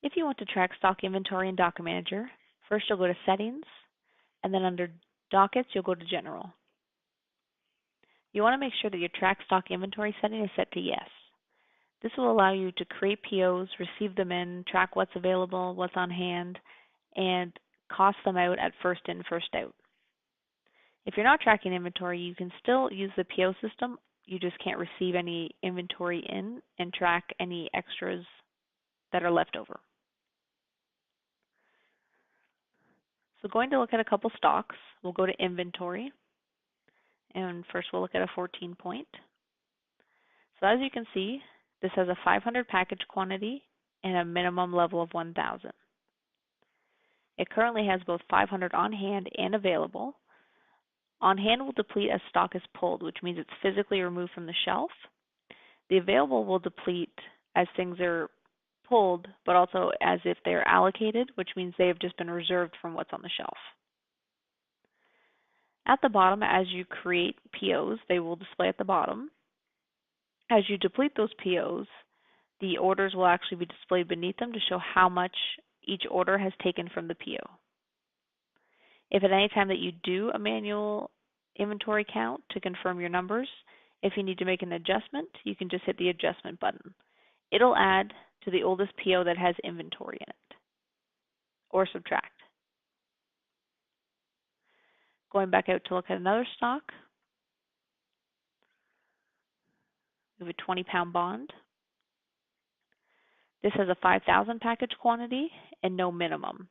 If you want to track stock inventory in Docket Manager, first you'll go to Settings, and then under Dockets, you'll go to General. You want to make sure that your Track Stock Inventory setting is set to Yes. This will allow you to create POs, receive them in, track what's available, what's on hand, and cost them out at first in, first out. If you're not tracking inventory, you can still use the PO system. You just can't receive any inventory in and track any extras that are left over. So going to look at a couple stocks, we'll go to Inventory, and first we'll look at a 14 point. So as you can see, this has a 500 package quantity and a minimum level of 1,000. It currently has both 500 on hand and available. On hand will deplete as stock is pulled, which means it's physically removed from the shelf. The available will deplete as things are pulled, but also as if they're allocated, which means they have just been reserved from what's on the shelf. At the bottom, as you create POs, they will display at the bottom. As you deplete those POs, the orders will actually be displayed beneath them to show how much each order has taken from the PO. If at any time that you do a manual inventory count to confirm your numbers, if you need to make an adjustment, you can just hit the adjustment button. It'll add to the oldest PO that has inventory in it, or subtract. Going back out to look at another stock, we have a 20-pound bond. This has a 5,000 package quantity and no minimum,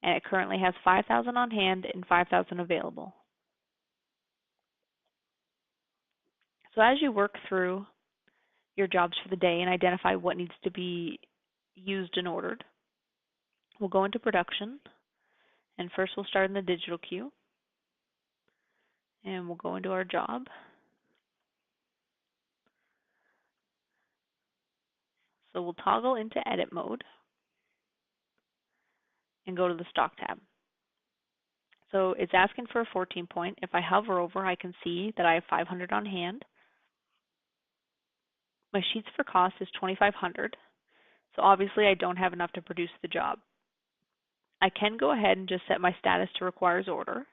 and it currently has 5,000 on hand and 5,000 available. So as you work through your jobs for the day and identify what needs to be used and ordered, we'll go into production, and first we'll start in the digital queue, and we'll go into our job. So we'll toggle into edit mode and go to the stock tab. So it's asking for a 14 point. If I hover over, I can see that I have 500 on hand. My sheets for cost is 2,500. So obviously I don't have enough to produce the job. I can go ahead and just set my status to requires order.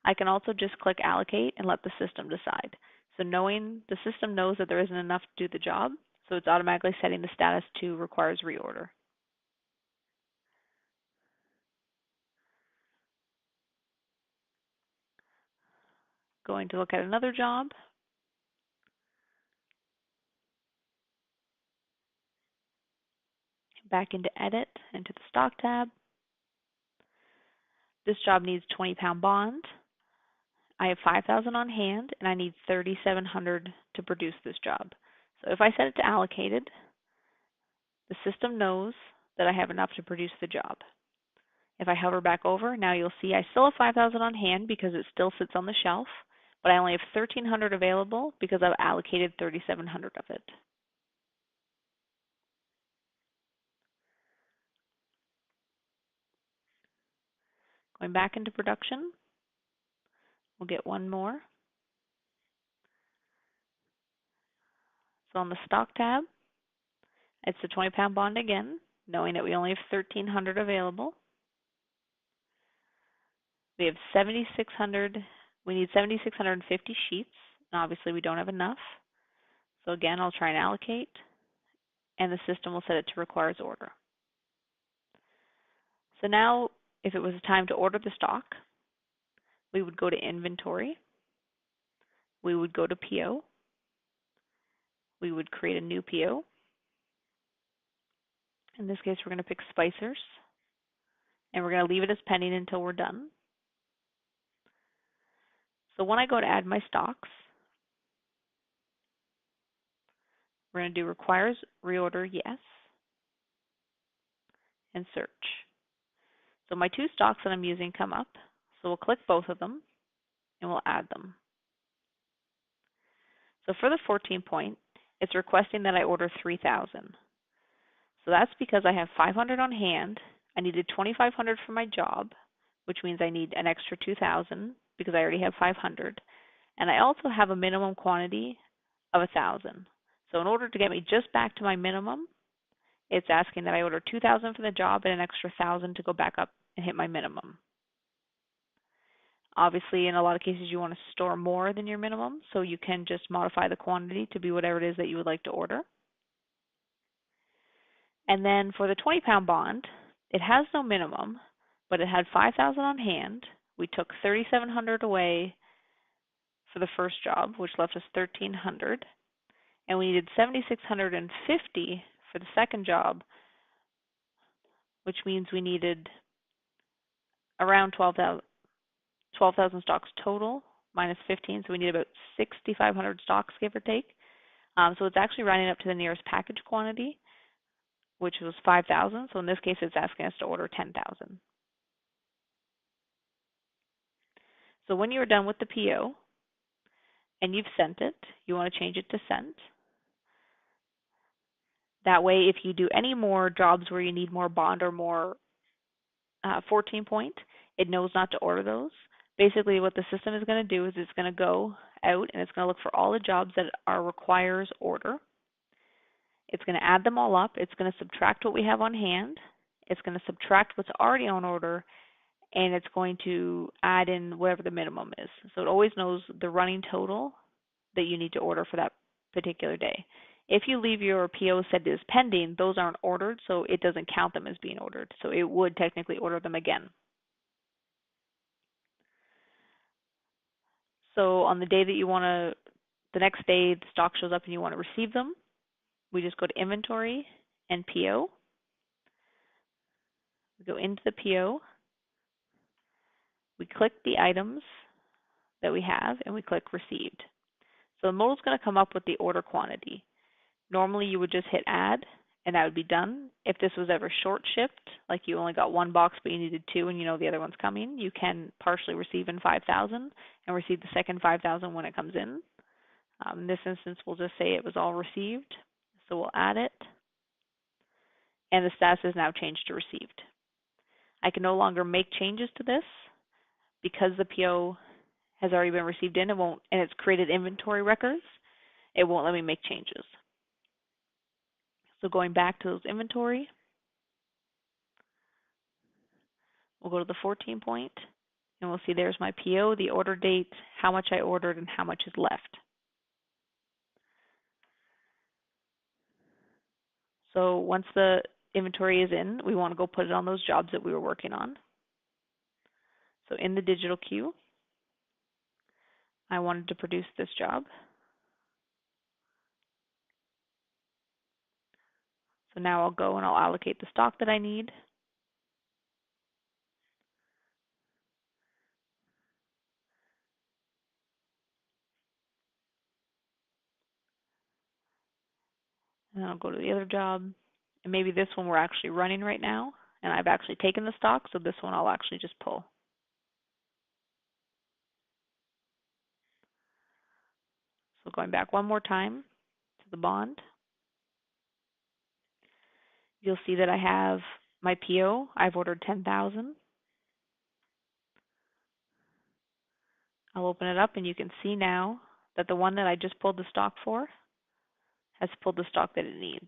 I can also just click allocate and let the system decide. So knowing the system knows that there isn't enough to do the job, so it's automatically setting the status to requires reorder. Going to look at another job. Back into edit, into the stock tab. This job needs 20-pound bond. I have 5,000 on hand and I need 3,700 to produce this job. So if I set it to allocated, the system knows that I have enough to produce the job. If I hover back over, now you'll see I still have 5,000 on hand because it still sits on the shelf, but I only have 1,300 available because I've allocated 3,700 of it. Going back into production, we'll get one more. So on the stock tab, it's the 20-pound bond again, knowing that we only have 1,300 available. We have 7,600. We need 7,650 sheets, and obviously we don't have enough. So again, I'll try and allocate, and the system will set it to requires order. So now, if it was time to order the stock, we would go to inventory. We would go to PO. We would create a new PO. In this case, we're going to pick Spicers, and we're going to leave it as pending until we're done. So when I go to add my stocks, we're going to do requires reorder yes, and search. So my two stocks that I'm using come up, so we'll click both of them, and we'll add them. So for the 14 point, it's requesting that I order 3,000. So that's because I have 500 on hand. I needed 2,500 for my job, which means I need an extra 2,000 because I already have 500. And I also have a minimum quantity of 1,000. So in order to get me just back to my minimum, it's asking that I order 2,000 for the job and an extra 1,000 to go back up and hit my minimum. Obviously, in a lot of cases, you want to store more than your minimum, so you can just modify the quantity to be whatever it is that you would like to order. And then for the 20-pound bond, it has no minimum, but it had 5,000 on hand. We took 3,700 away for the first job, which left us 1,300, and we needed 7,650 for the second job, which means we needed around 12,000 stocks total, minus 15, so we need about 6,500 stocks, give or take. So it's actually rounding up to the nearest package quantity, which was 5,000. So in this case, it's asking us to order 10,000. So when you're done with the PO and you've sent it, you want to change it to sent. That way, if you do any more jobs where you need more bond or more 14 point, it knows not to order those. Basically, what the system is going to do is it's going to go out and it's going to look for all the jobs that are requires order. It's going to add them all up. It's going to subtract what we have on hand. It's going to subtract what's already on order, and it's going to add in whatever the minimum is. So it always knows the running total that you need to order for that particular day. If you leave your PO set as pending, those aren't ordered, so it doesn't count them as being ordered. So it would technically order them again. So on the day that you want to, the next day the stock shows up and you want to receive them, we just go to inventory and PO. We go into the PO. We click the items that we have and we click received. So the modal is going to come up with the order quantity. Normally you would just hit add and that would be done. If this was ever short shipped, like you only got one box but you needed two and you know the other one's coming, you can partially receive in 5,000 and receive the second 5,000 when it comes in. In this instance, we'll just say it was all received. So we'll add it. And the status is now changed to received. I can no longer make changes to this because the PO has already been received in. It won't, and it's created inventory records. It won't let me make changes. So going back to those inventory, we'll go to the 14 point, and we'll see there's my PO, the order date, how much I ordered, and how much is left. So once the inventory is in, we want to go put it on those jobs that we were working on. So in the digital queue, I wanted to produce this job. So now I'll go and I'll allocate the stock that I need. And I'll go to the other job. And maybe this one we're actually running right now. And I've actually taken the stock, so this one I'll actually just pull. So going back one more time to the bond, you'll see that I have my PO. I've ordered 10,000. I'll open it up and you can see now that the one that I just pulled the stock for has pulled the stock that it needs.